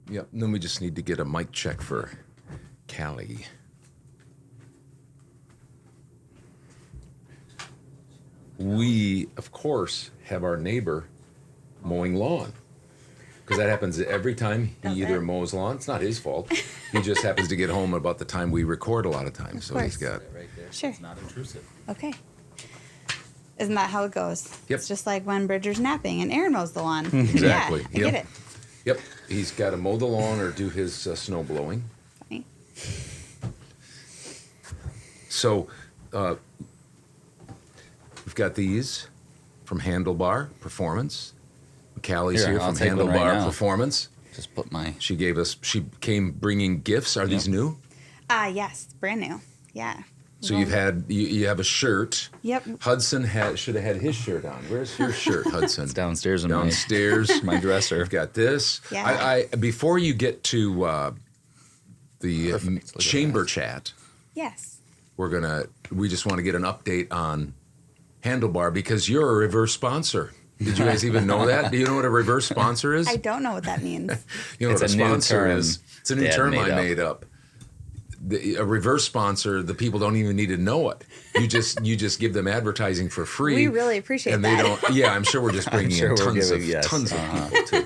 Yep. And then we just need to get a mic check for Kali. We, of course, have our neighbor mowing lawn. Because that happens every time he either mows lawn. It's not his fault. He just happens to get home about the time we record a lot of times. So he's got... Right there. Sure. It's not intrusive. Okay. Isn't that how it goes? Yep. It's just like when Bridger's napping and Aaron mows the lawn. Exactly. Yeah, I get it. Yep. He's got to mow the lawn or do his snow blowing. Funny. So we've got these from Handlebar Performance. Kali's here I'll from take one right Handlebar now. Performance. Just put my... She came bringing gifts. Are these new? Yes, brand new. Yeah. So you have a shirt. Yep. Hudson should have had his shirt on. Where's your shirt, Hudson? It's downstairs in Downstairs. my dresser. I've got this. Yeah. I before you get to the Perfect. Look at chamber that. chat, Yes. we just want to get an update on Handlebar because you're a reverse sponsor. Did you guys even know that? Do you know what a reverse sponsor is? I don't know what that means. You know It's what a a new sponsor term is? It's a new Dad term made I up. made up. A reverse sponsor, the people don't even need to know it. You just give them advertising for free. We really appreciate and that. they don't. Yeah, I'm sure we're just bringing sure in we're tons giving- yes. of people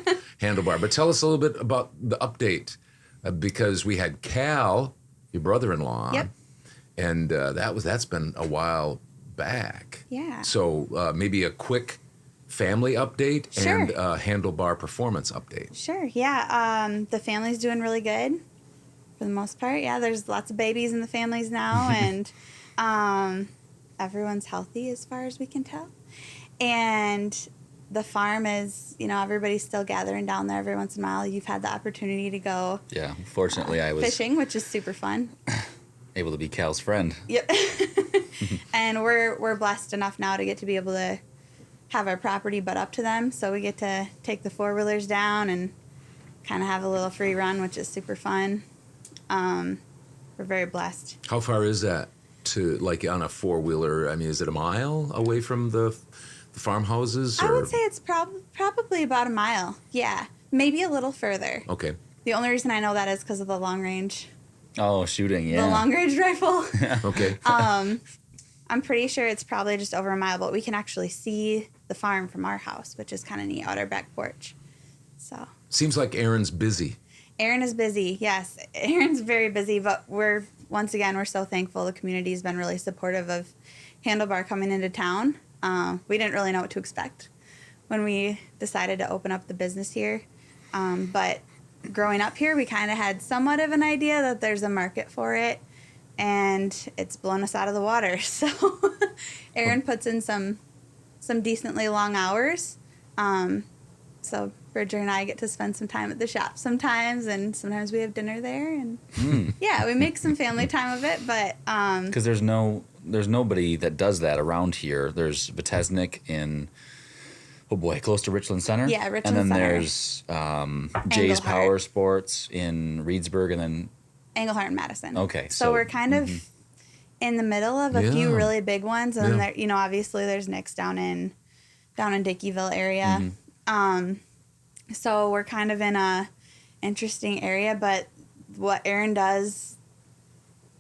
to Handlebar. But tell us a little bit about the update because we had Cal, your brother-in-law, on, Yep. and that's been a while back. Yeah. So maybe a quick family update Sure. and a Handlebar performance update. Sure. Yeah. The family's doing really good for the most part. Yeah. There's lots of babies in the families now, and everyone's healthy as far as we can tell. And the farm is, everybody's still gathering down there every once in a while. You've had the opportunity to go Yeah. Fortunately, I was fishing, which is super fun. able to be Cal's friend. Yep. And we're blessed enough now to get to be able to have our property butt up to them, so we get to take the four-wheelers down and kind of have a little free run, which is super fun. We're very blessed. How far is that to, like, on a four-wheeler? I mean, is it a mile away from the farmhouses? I would say it's probably about a mile. Yeah, maybe a little further. Okay. The only reason I know that is because of the long range, Oh, shooting, yeah. the long range rifle. Okay. I'm pretty sure it's probably just over a mile, but we can actually see the farm from our house, which is kind of neat, out our back porch. So Seems like Aaron's busy. Aaron is busy. Yes, Aaron's very busy, but we're so thankful. The community's been really supportive of Handlebar coming into town. We didn't really know what to expect when we decided to open up the business here. But growing up here, we kind of had somewhat of an idea that there's a market for it, and it's blown us out of the water. So Aaron puts in some decently long hours. So Bridger and I get to spend some time at the shop sometimes, and sometimes we have dinner there, and yeah, we make some family time of it. But Because there's nobody that does that around here. There's Vitesnik in, close to Richland Center. Yeah, Richland And then Center. there's Jay's Englehart. Power Sports in Reedsburg, and then Englehart and Madison. Okay, So so- we're kind of in the middle of a few Yeah. really big ones, and Yeah. then there, obviously there's Nick's down in Dickeyville area. So we're kind of in a interesting area, but what Aaron does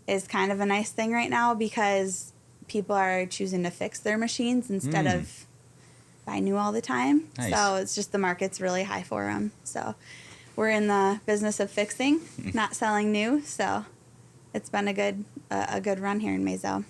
is kind of a nice thing right now because people are choosing to fix their machines instead of buy new all the time. Nice. So it's just the market's really high for them. So we're in the business of fixing, not selling new. So it's been a good run here in Mazo.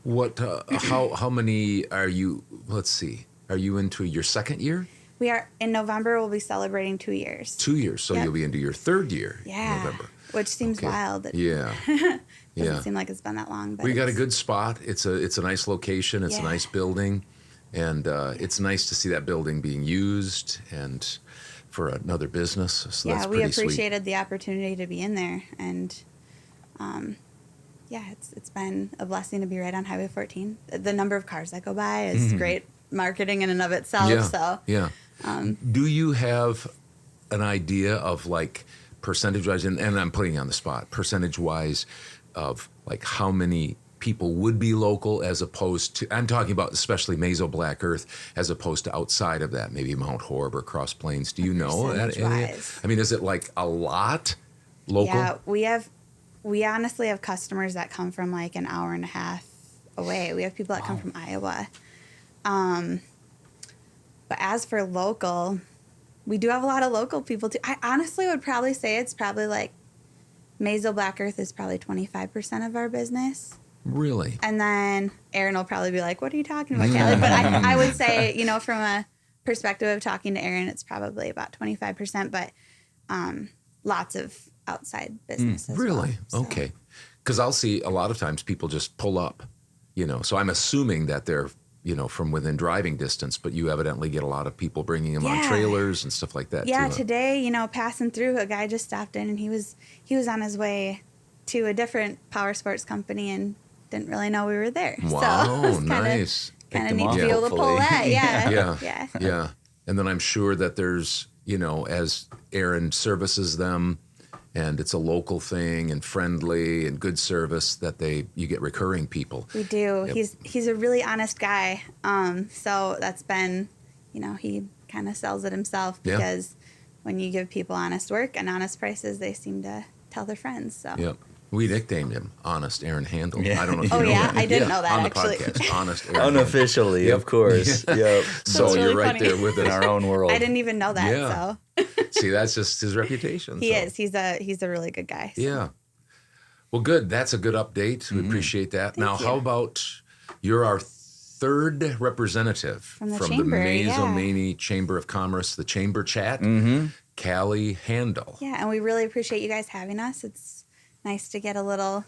What? How many are you? Let's see. Are you into your second year? We are in November. We'll be celebrating 2 years. 2 years. So Yep. you'll be into your third year Yeah, in November. which seems Okay. wild. It Yeah. doesn't Yeah. seem like it's been that long. But We got a it's- good spot. It's a nice location. It's a Yeah. nice building, and it's nice to see that building being used and for another business. So Yeah, that's we pretty sweet. appreciated the opportunity to be in there, and yeah, it's been a blessing to be right on Highway 14. The number of cars that go by is great marketing in and of itself. Yeah. So Yeah. Do you have an idea of, like, percentage-wise, and I'm putting you on the spot, percentage-wise of, like, how many people would be local as opposed to, I'm talking about especially Mazo Black Earth, as opposed to outside of that, maybe Mount Horeb or Cross Plains. Do you know that area? Percentage-wise. I mean, is it like a lot local? Yeah, we honestly have customers that come from like an hour and a half away. We have people that come from Iowa. But as for local, we do have a lot of local people too. I honestly would probably say it's probably like Mazo Black Earth is probably 25% of our business. Really? And then Aaron will probably be like, what are you talking about, Callie? But I would say, you know, from a perspective of talking to Aaron, it's probably about 25%, but lots of outside business as Really? well. So. Okay. Because I'll see a lot of times people just pull up, you know, so I'm assuming that they're, you know, from within driving distance, but you evidently get a lot of people bringing them on trailers and stuff like that. Yeah, too. today, you know, passing through, a guy just stopped in and he was on his way to a different power sports company and didn't really know we were there. Wow, so it was nice. Kind of Picked him neat up, to be able to pull hopefully. that. Yeah. Yeah. Yeah. Yeah. And then I'm sure that there's, you know, as Aaron services them and it's a local thing and friendly and good service that you get recurring people. We do. Yep. He's a really honest guy. So that's been, you know, he kind of sells it himself because when you give people honest work and honest prices, they seem to tell their friends. So. Yep. We nicknamed him Honest Aaron Handel. Yeah. I don't know if Oh, you know yeah? that. I didn't know that, on actually. the podcast, Honest Aaron Handel. Unofficially, Yep. of course. Yep. So That's you're really right funny. there with In us. our own world. I didn't even know that. Yeah. So See, that's just his reputation. he so. is. He's a really good guy. So. Yeah. Well, good. That's a good update. We appreciate that. Now, you. how about you're our third representative From the chamber, Mazomanie Chamber of Commerce, the Chamber Chat, Kali Handel. Yeah, and we really appreciate you guys having us. It's nice to get a little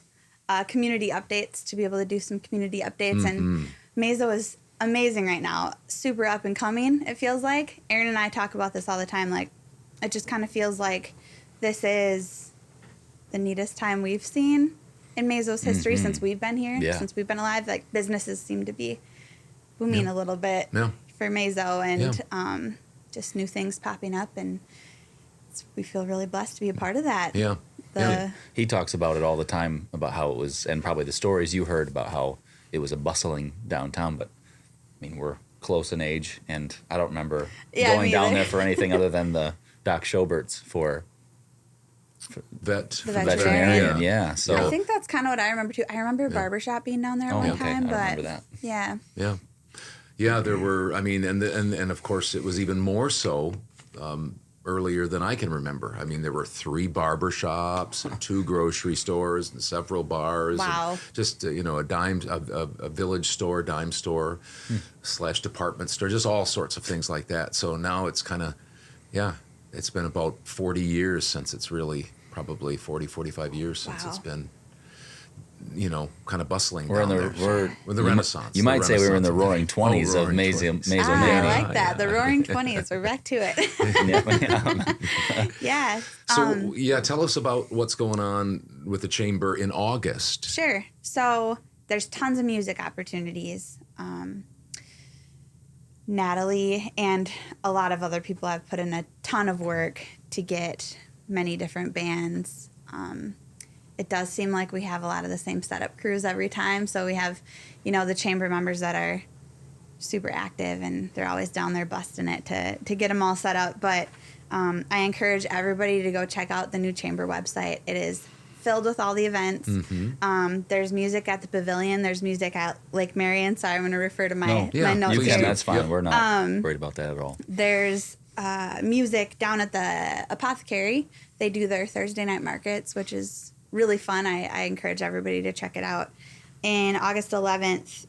community updates, to be able to do some community updates. And Mazo is amazing right now. Super up and coming, it feels like. Aaron and I talk about this all the time. Like, it just kind of feels like this is the neatest time we've seen in Mazo's history since we've been here, since we've been alive. Like, businesses seem to be booming a little bit for Mazo, and just new things popping up, and we feel really blessed to be a part of that. Yeah. He talks about it all the time, about how it was, and probably the stories you heard about how it was a bustling downtown. But I mean, we're close in age, and I don't remember going down there for anything other than the Doc Schoberts for veterinarian. Yeah. So I think that's kind of what I remember too. I remember barbershop being down there one time, I but remember that. yeah. Yeah, there were, I mean, and of course it was even more so earlier than I can remember. I mean, there were 3 barber shops and 2 grocery stores and several bars. Wow. And just, you know, a village store, dime store / department store, just all sorts of things like that. So now it's kind of, it's been about 40 years since it's really, probably 40, 45 years since it's been, you know, kind of bustling down there. We're the Renaissance. You might say we were in the roaring 20s of roaring Mazomanie. 20s. I like that. The roaring 20s. We're back to it. Yeah. So, tell us about what's going on with the Chamber in August. Sure. So there's tons of music opportunities. Natalie and a lot of other people have put in a ton of work to get many different bands. It does seem like we have a lot of the same setup crews every time. So we have, you know, the chamber members that are super active and they're always down there busting it to get them all set up. But I encourage everybody to go check out the new chamber website. It is filled with all the events. There's music at the pavilion. There's music at Lake Marion. Sorry, I'm going to refer to my notes You can, here. that's fine. We're not worried about that at all. There's music down at the Apothecary. They do their Thursday night markets, which is really fun. I encourage everybody to check it out. And August 11th,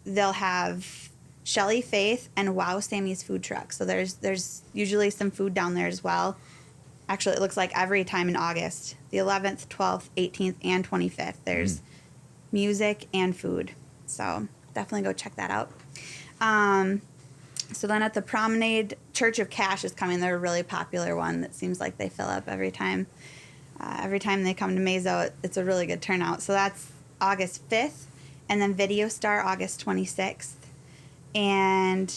they'll have Shelly Faith and Wow Sammy's food truck. So there's usually some food down there as well. Actually, it looks like every time in August, the 11th, 12th, 18th, and 25th, there's music and food. So definitely go check that out. So then at the Promenade, Church of Cash is coming. They're a really popular one that seems like they fill up every time. Every time they come to Mazo, it's a really good turnout. So that's August 5th. And then Video Star, August 26th. And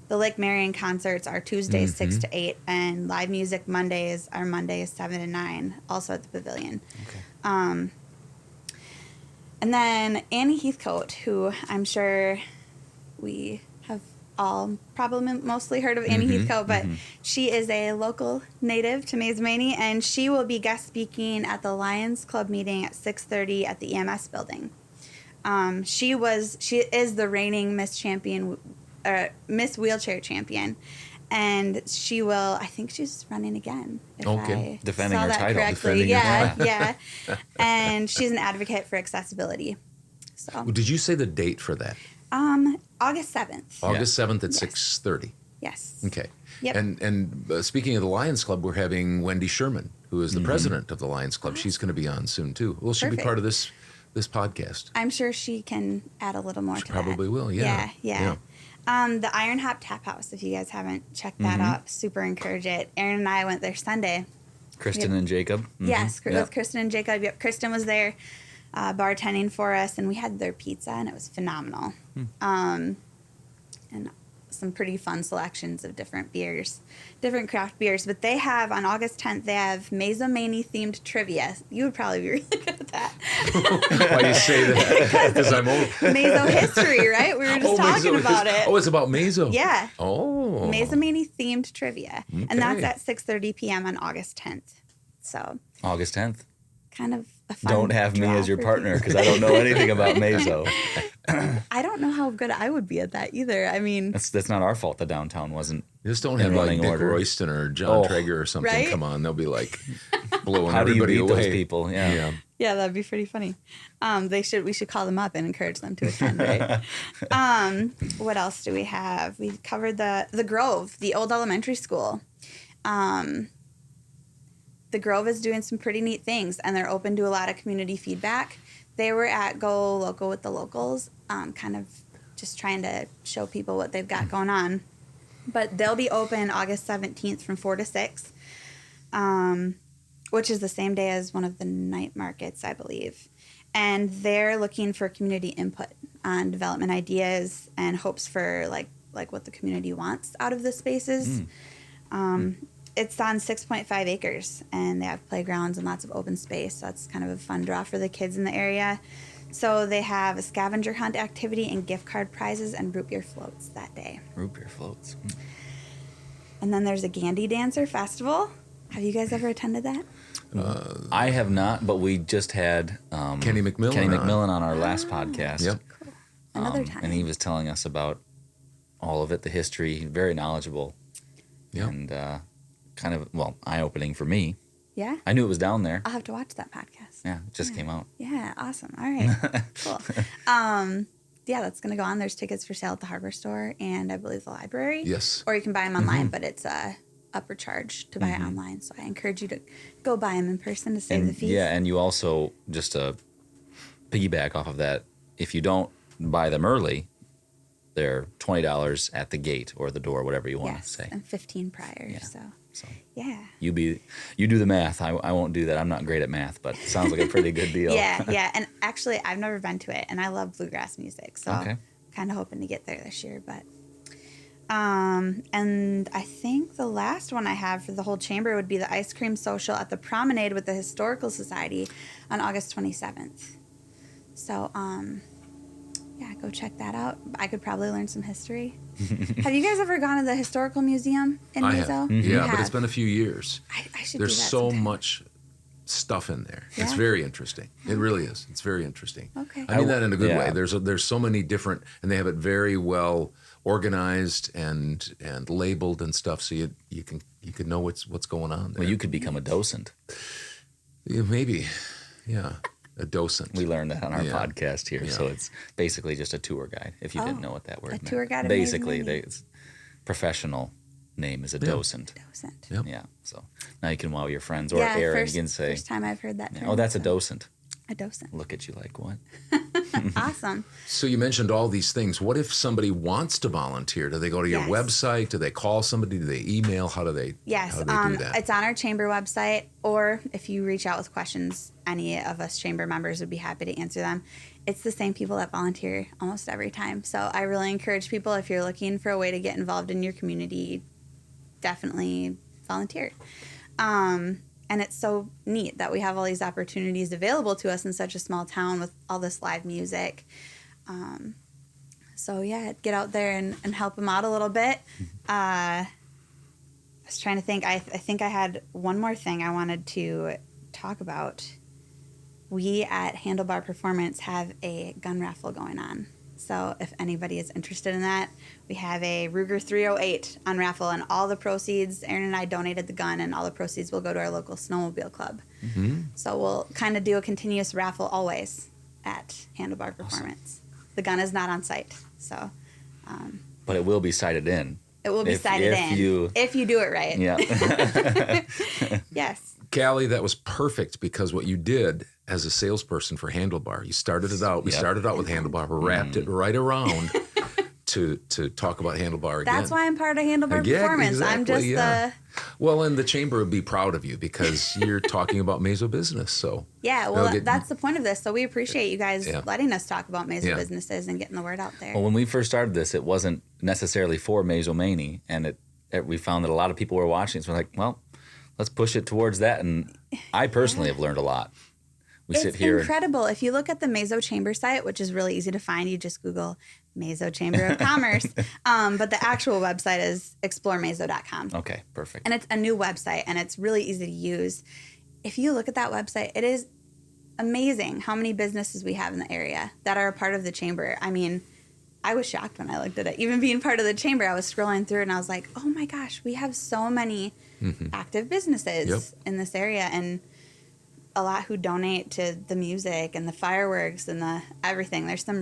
the Lake Marion concerts are Tuesdays 6 to 8. And live music Mondays are Mondays 7 to 9, also at the Pavilion. Okay. And then Annie Heathcote, who I'm sure we have all probably mostly heard of Annie Heathcote, but she is a local native to Mazomanie, and she will be guest speaking at the Lions Club meeting at 6:30 at the EMS building. She is the reigning Miss Wheelchair Champion, and I think she's running again. If I defending saw her that title. correctly. Yeah. And she's an advocate for accessibility. So, Did you say the date for that? August 7th. August 7th at Yes. 6:30. Yes. Okay. Yep. And speaking of the Lions Club, we're having Wendy Sherman, who is the president of the Lions Club. She's going to be on soon too. Will she be Perfect. part of this podcast? I'm sure she can add a little more to that. Probably will. Yeah. Yeah. The Iron Hop Tap House, if you guys haven't checked that out, super encourage it. Aaron and I went there Sunday. Kristen and Jacob. Yes, Yep. with Kristen and Jacob. Yep, Kristen was there bartending for us, and we had their pizza, and it was phenomenal. And some pretty fun selections of different beers, different craft beers. But they have, on August 10th, they have Mazomanie themed trivia. You would probably be really good at that. Why do you say that? Because I'm old. Mazo history, right? We were just talking about it. Oh, it's about Mazo. Yeah. Oh. Mazomanie themed trivia. Okay. And that's at 6:30 p.m. on August 10th. So August 10th. kind of a fun Don't have me draw as your for partner people. because I don't know anything about Mazo. I don't know how good I would be at that either. I mean, That's not our fault. The downtown wasn't. Just don't in have like running Dick order. Royston or John Oh. Traeger or something. Right? Come on, they'll be like blowing How do you everybody beat away. those people? Yeah. yeah, that'd be pretty funny. We should call them up and encourage them to attend, right? What else do we have? We covered the Grove, the old elementary school. The Grove is doing some pretty neat things, and they're open to a lot of community feedback. They were at Go Local with the Locals, kind of just trying to show people what they've got going on. But they'll be open August 17th from 4 to 6, which is the same day as one of the night markets, I believe. And they're looking for community input on development ideas and hopes for like what the community wants out of the spaces. It's on 6.5 acres, and they have playgrounds and lots of open space. So that's kind of a fun draw for the kids in the area. So they have a scavenger hunt activity and gift card prizes and root beer floats that day. Root beer floats. And then there's a Gandy Dancer Festival. Have you guys ever attended that? I have not, but we just had Kenny McMillan on our last podcast. Yep. Cool. Another time. And he was telling us about all of it, the history, very knowledgeable. Yep. And kind of, eye-opening for me. Yeah? I knew it was down there. I'll have to watch that podcast. Yeah, it just came out. Yeah, awesome. All right. Cool. Yeah, that's going to go on. There's tickets for sale at the hardware store and I believe the library. Yes. Or you can buy them online, but it's a upper charge to buy it online. So I encourage you to go buy them in person to save the fees. Yeah, and you also, just to piggyback off of that, if you don't buy them early, they're $20 at the gate or the door, whatever you want to say. And 15 prior. Yeah. So, So yeah. you do the math. I won't do that. I'm not great at math, but it sounds like a pretty good deal. Yeah. And actually, I've never been to it, and I love bluegrass music. So Okay. kind of hoping to get there this year. But and I think the last one I have for the whole chamber would be the ice cream social at the Promenade with the Historical Society on August 27th. So, yeah, go check that out. I could probably learn some history. Have you guys ever gone to the Historical Museum in I Mazo? have. Yeah, but it's been a few years. I should There's do that so sometime. much stuff in there. It's Yeah. very interesting. It really is. It's very interesting. Okay. I mean that in a good Yeah. way. There's so many different, and they have it very well organized and labeled and stuff, so you can know what's going on there. Well, you could become a docent. Yeah, maybe, yeah, a docent. We learned that on our Yeah. podcast here. Yeah. So it's basically just a tour guide, if you didn't Oh, know what that word a meant. tour guide of Basically, Mazomanie. its professional name is a docent. Docent. Yep. Yeah. So now you can wow your friends or Yeah, Aaron. first, You can say, first time I've heard that term. "Oh, that's a so. docent." A docent. Look at you like what? Awesome. So you mentioned all these things. What if somebody wants to volunteer? Do they go to your Yes. website? Do they call somebody? Do they email? How do they? Yes, How do they do that? it's on our chamber website, or if you reach out with questions, any of us chamber members would be happy to answer them. It's the same people that volunteer almost every time. So I really encourage people, if you're looking for a way to get involved in your community, definitely volunteer. And it's so neat that we have all these opportunities available to us in such a small town with all this live music. So yeah, get out there and help them out a little bit. I was trying to think. I think I had one more thing I wanted to talk about. We at Handlebar Performance have a gun raffle going on. So if anybody is interested in that, we have a Ruger 308 on raffle, and all the proceeds, Aaron and I donated the gun, and all the proceeds will go to our local snowmobile club. Mm-hmm. So we'll kind of do a continuous raffle always at Handlebar Performance. Awesome. The gun is not on site, so. But it will be sighted in. It will be sighted in if you do it right. Yeah. Yes. Kali, that was perfect, because what you did as a salesperson for Handlebar, you started it out. We started out with Handlebar, wrapped it right around to talk about Handlebar again. That's why I'm part of Handlebar Performance. Exactly, I'm just Well, and the chamber would be proud of you, because you're talking about Mazo business. So yeah, well, that's the point of this. So we appreciate you guys letting us talk about Mazo businesses and getting the word out there. Well, when we first started this, it wasn't necessarily for Mazomanie, and we found that a lot of people were watching. So we're like, well, let's push it towards that. And I personally have learned a lot. It's incredible. If you look at the Mazo Chamber site, which is really easy to find, you just Google Mazo Chamber of Commerce. But the actual website is exploremazo.com. Okay, perfect. And it's a new website, and it's really easy to use. If you look at that website, it is amazing how many businesses we have in the area that are a part of the chamber. I mean, I was shocked when I looked at it. Even being part of the chamber, I was scrolling through, and I was like, oh my gosh, we have so many active businesses in this area, and a lot who donate to the music and the fireworks and the everything. There's some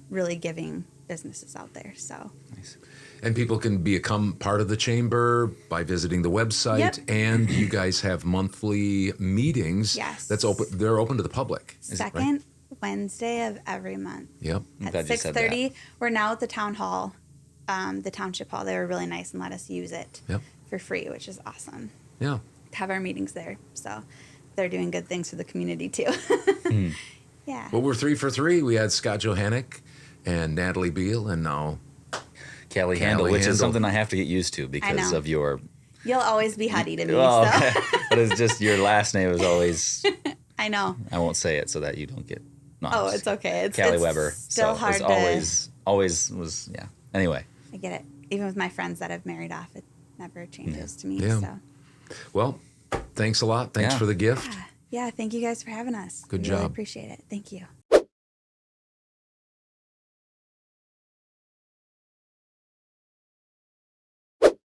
really giving businesses out there. So nice. And people can become part of the chamber by visiting the website. And you guys have monthly meetings. Yes. That's open. They're open to the public. Second Wednesday of every month. Yep. At 6:30. We're now at the town hall, the township hall. They were really nice and let us use it for free, which is awesome. Yeah. Have our meetings there. So they're doing good things for the community too. Yeah. Well, we're 3 for 3. We had Scott Johannick and Natalie Beal, and now Kali Handel, which is something I have to get used to because of your... You'll always be Huddy to me. Oh, so. Okay. But it's just your last name is always... I know. I won't say it so that you don't get... No, it's okay. Kali Weber. Still hard to... Always was, yeah. Anyway. I get it. Even with my friends that have married off, it never changes to me. Yeah. So. Well, thanks a lot. Thanks for the gift. Yeah, thank you guys for having us. Good job. Really appreciate it. Thank you.